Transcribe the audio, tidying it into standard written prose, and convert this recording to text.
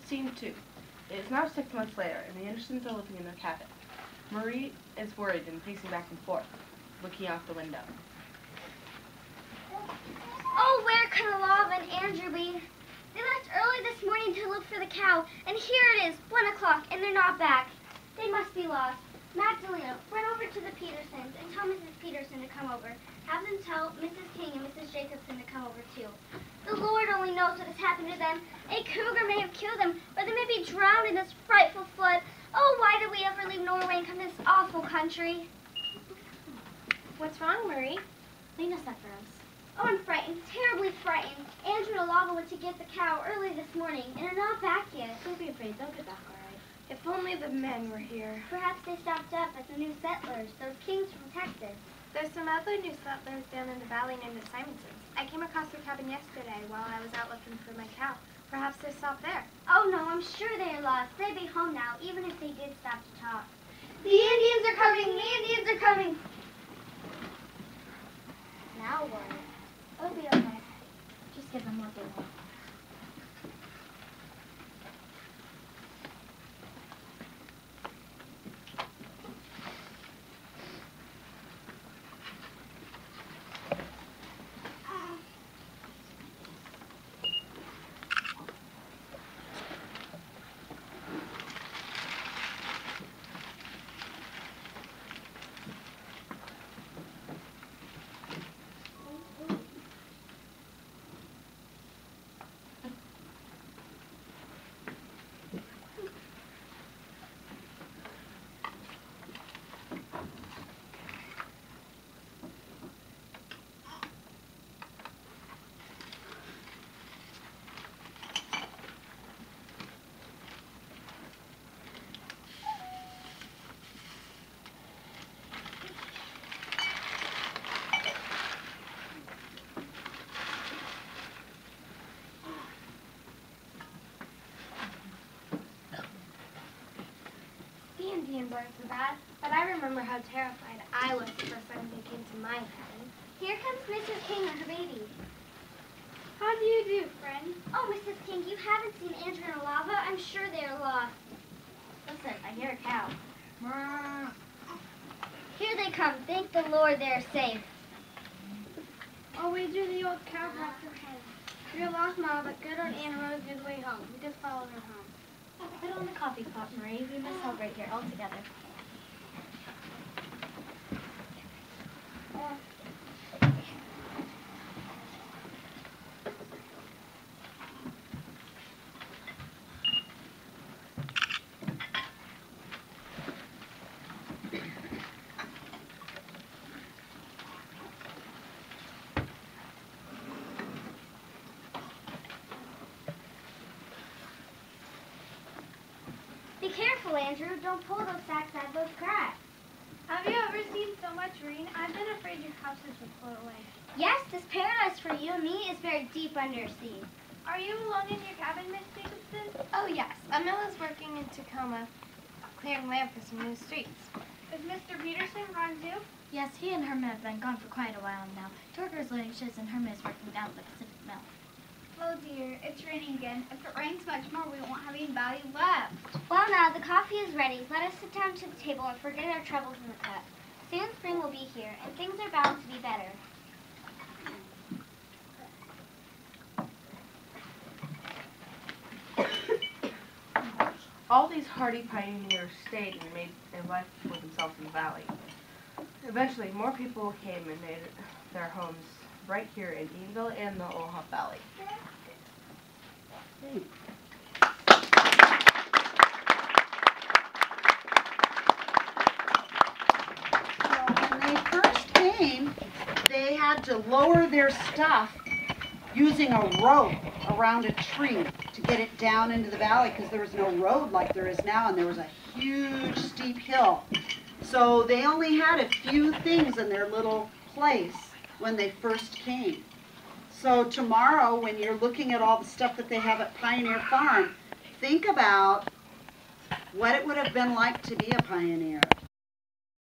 Scene 2. It is now 6 months later, and the Andersons are living in their cabin. Marie is worried and pacing back and forth, looking out the window. Oh, where could Ohop and Andrew be? They left early this morning to look for the cow, and here it is, 1 o'clock, and they're not back. They must be lost. Magdalena, run over to the Petersons and tell Mrs. Peterson to come over. Have them tell Mrs. King and Mrs. Jacobson to come over too. The Lord only knows what has happened to them. A cougar may have killed them, or they may be drowned in this frightful flood. Oh, why did we ever leave Norway and come to this awful country? What's wrong, Marie? Lena sent for us. Oh, I'm frightened, terribly frightened. Andrew and Olava went to get the cow early this morning, and are not back yet. Don't be afraid, they'll get back all right. If only the men were here. Perhaps they stopped up at the new settlers, those kings from Texas. There's some other new settlers down in the valley named the Simonsons. I came across their cabin yesterday while I was out looking for my cow. Perhaps they stopped there. Oh, no, I'm sure they're lost. They'd be home now, even if they did stop to talk. The Indians are coming! The Indians are coming! Now what? It'll be okay. Just give them what they want. Indians aren't so bad, but I remember how terrified I was the first time they came to my cabin. Here comes Mrs. King and her baby. How do you do, friend? Oh, Mrs. King, you haven't seen Andrew and Olava? I'm sure they're lost. Listen, I hear a cow. Here they come. Thank the Lord they're safe. Oh, we do the old cow dropped her head. You're lost, Ma, but good old Anna Rose did way home. We just followed her home. Put it on the coffee pot, Marie. We must celebrate here all together. Be careful, Andrew. Don't pull those sacks out of those cracks. Have you ever seen so much rain? I've been afraid your houses would float away. Yes, this paradise for you and me is very deep under sea. Are you alone in your cabin, Miss Jacobson? Oh, yes. Amilla's working in Tacoma, clearing land for some new streets. Is Mr. Peterson gone too? Yes, he and Herman have been gone for quite a while now. Torger's loading ships and Herman is working down at the Pacific Mill. Oh dear, it's raining again. If it rains much more, we won't have any value left. Well, now the coffee is ready. Let us sit down to the table and forget our troubles in the cup. Soon spring will be here, and things are bound to be better. All these hardy pioneers stayed and made a life for themselves in the valley. Eventually, more people came and made their homes right here in Eatonville and the Ohop Valley. When they first came, they had to lower their stuff using a rope around a tree to get it down into the valley because there was no road like there is now, and there was a huge steep hill. So they only had a few things in their little place when they first came. So tomorrow, when you're looking at all the stuff that they have at Pioneer Farm, think about what it would have been like to be a pioneer.